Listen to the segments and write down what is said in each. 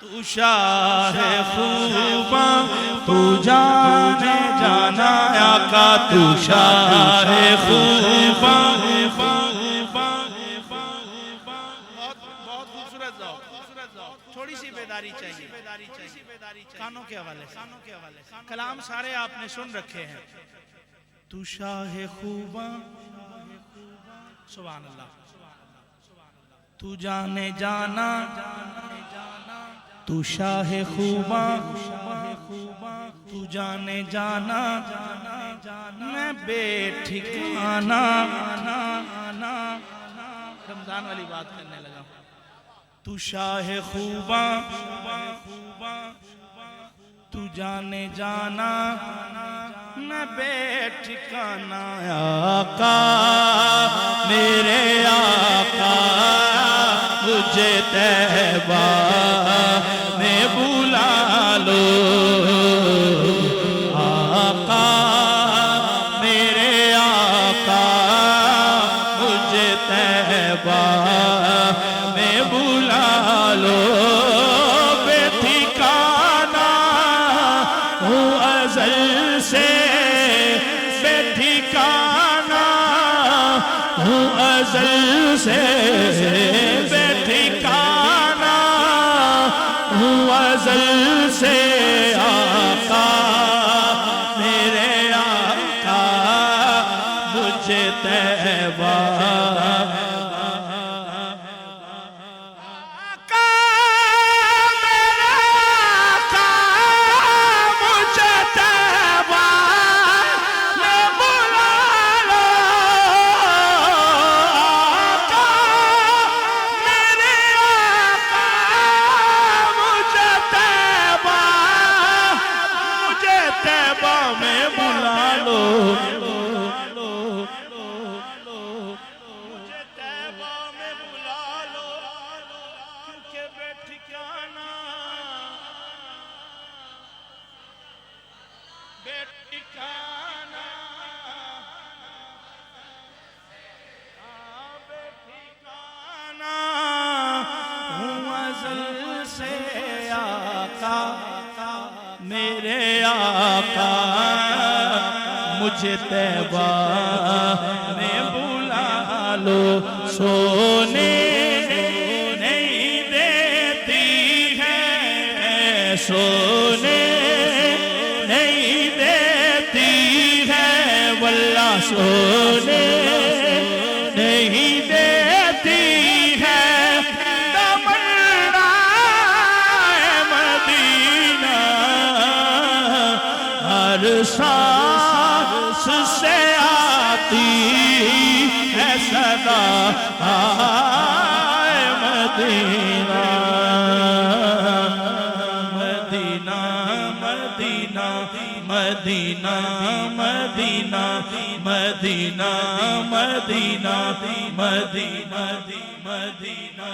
تو شاہ خوباں تو جانے جانا آقا تو شاہ خوباں بہت خوبصورت ذوق تھوڑی سی بیداری چاہیے کانوں کے حوالے کلام سارے آپ نے سن رکھے ہیں تو شاہ خوباں سبحان اللہ تو جانے جانا تو شاہ خوباں تو جانے جانا میں بے ٹھکانا رمضان والی بات کرنے لگا تو شاہ خوباں تو جانے جانا میں بے ٹھکانا آقا میرے آقا مجھے طیبہ میں بلا لو آقا میرے آقا مجھے طیبہ میں بلا لو بے ٹھکانا ہوں ازل سے بے ٹھکانا ہوں ازل سے بے ٹھکانا ہوں ازل سے آقا میرے آقا مجھے طیبہ میرے آقا مجھے طیبہ میں بلا لو سونے نہیں دیتی ہے سونے نہیں دیتی ہے واللہ سونے نہیں دیتی ہے تمنا مدینہ ہر سانس سے آتی ہے صدا آئے مدینہ مدینہ مدینہ مدینہ مدینہ مدینہ مدینہ مدینہ مدینہ مدینہ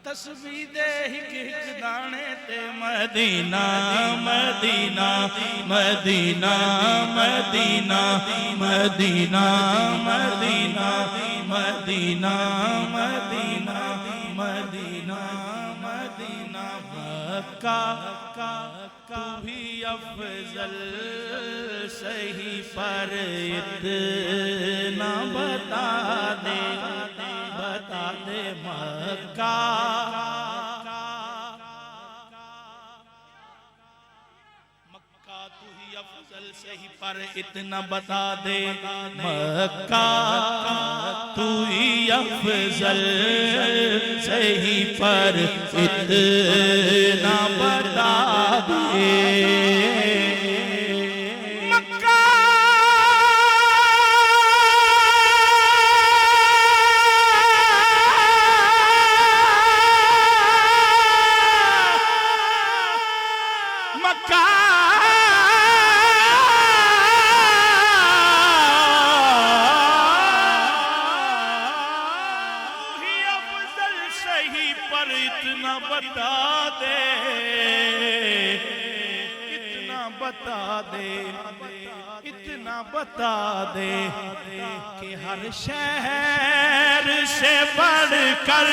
تسبیح دے ہک دانے تے مدینہ مدینہ مدینہ مدینہ مدینہ مدینہ مدینہ مدینہ مدینہ مدینہ مکہ تو بھی افضل صحیح پر اتنا بتا دے مکہ مکہ تو ہی افضل صحیح پر اتنا بتا دے مکہ تو ہی افضل صحیح پر اتنا بتا دے پر اتنا بتا دے دے اتنا بتا دے کہ ہر شہر سے بڑھ کر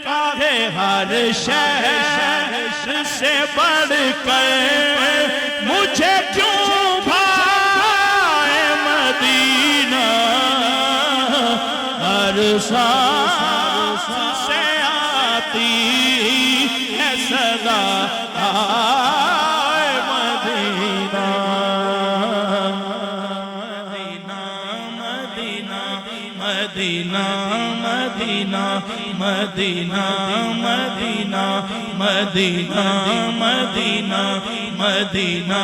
کاہے ہر شہر سے بڑھ کر مجھے کیوں بھائے مدینہ ہر سانس سے آتی ہے صدا آئے مدینہ مدینہ مدینہ مدینہ مدینہ مدینہ مدینہ مدینہ مدینہ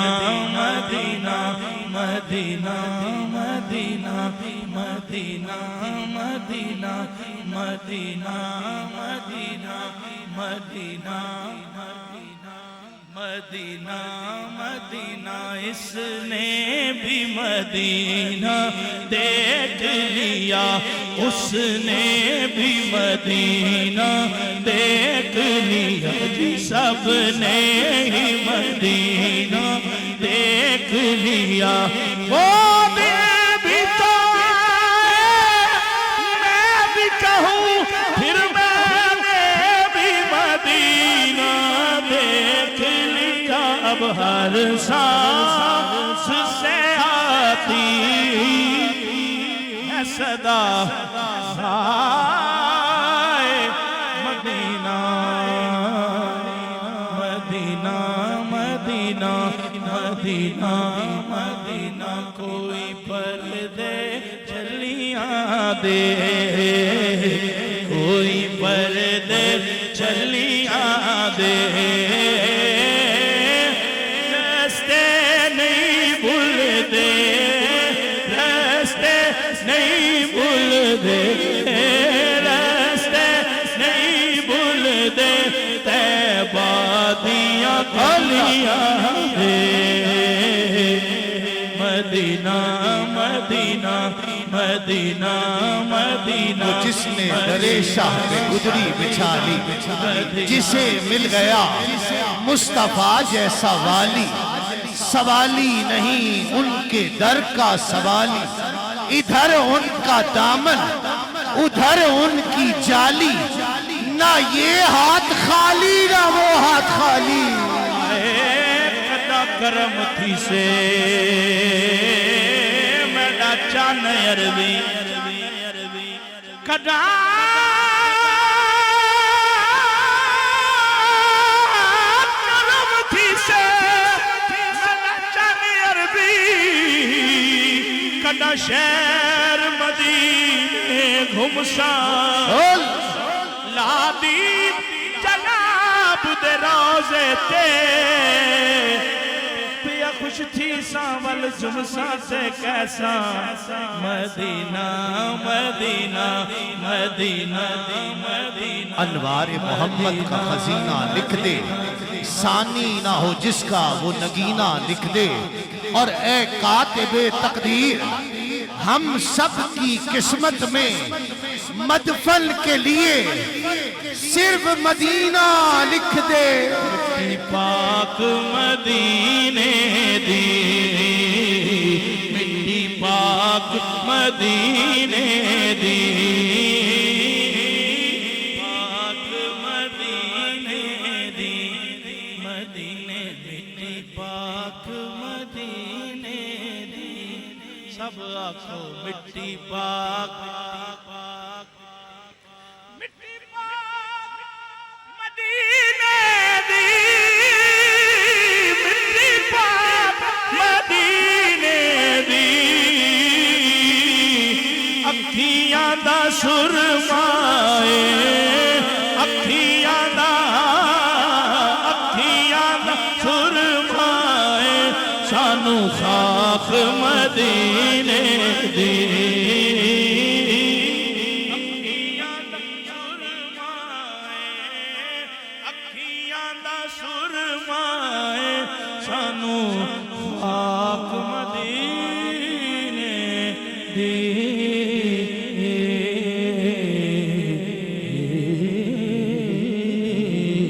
مدینہ مدینہ مدینہ مدینہ مدینہ مدینہ مدینہ مدینہ مدینہ مدینہ اس نے بھی مدینہ دیکھ لیا اس نے بھی مدینہ دیکھ لیا جی سب نے ہی مدینہ دیکھ لیا وہ بھی تو میں بھی کہوں پھر میں نے بھی مدینہ دیکھ لیا اب ہر سانس سے آتی ہے صدا آئے مدینہ مدینہ مدینہ مدینہ مدینہ کوئی پردے چلیاں دے کوئی پردے چلیاں دے رستے نہیں بھول دے رستے نہیں بھول دے رستے نہیں بھول دے طیبہ دیاں گلیاں دے مدینہ مدینہ مدینہ مدینہ جس نے درے شاہ میں گدری بچھا لی جسے مل گیا مصطفیٰ جیسا والی سوالی نہیں ان کے در کا سوالی ادھر ان کا دامن ادھر ان کی جالی نہ یہ ہاتھ خالی نہ وہ ہاتھ خالی قدا کرم تھی سے میرا چان عربی قدا کرم تھی سے میرا چان عربی قدا شہر مدینے گھمسا لادی جناب دے روزے تے پیا خوش تھی ساول جمسا سے کیسا مدینہ مدینہ مدینہ مدینہ انوار محمد کا خزینہ لکھ دے ثانی نہ ہو جس کا وہ نگینہ لکھ دے اور اے کاتب تقدیر ہم سب کی قسمت میں مدفن کے لیے صرف مدینہ لکھ دے مٹی پاک مدینے دی مٹی پاک مدینے دی پاک مدینے دی مدینے مٹی پاک مدینے دی سب آنکھوں مٹی پاک مٹی پاک مدینے دی مٹی پاک مدینے دی اکھیاں دا سرمائے اکھیاں دا سرمائے سانو خاک مدینے دی اکھیاں دا سرمائے سانو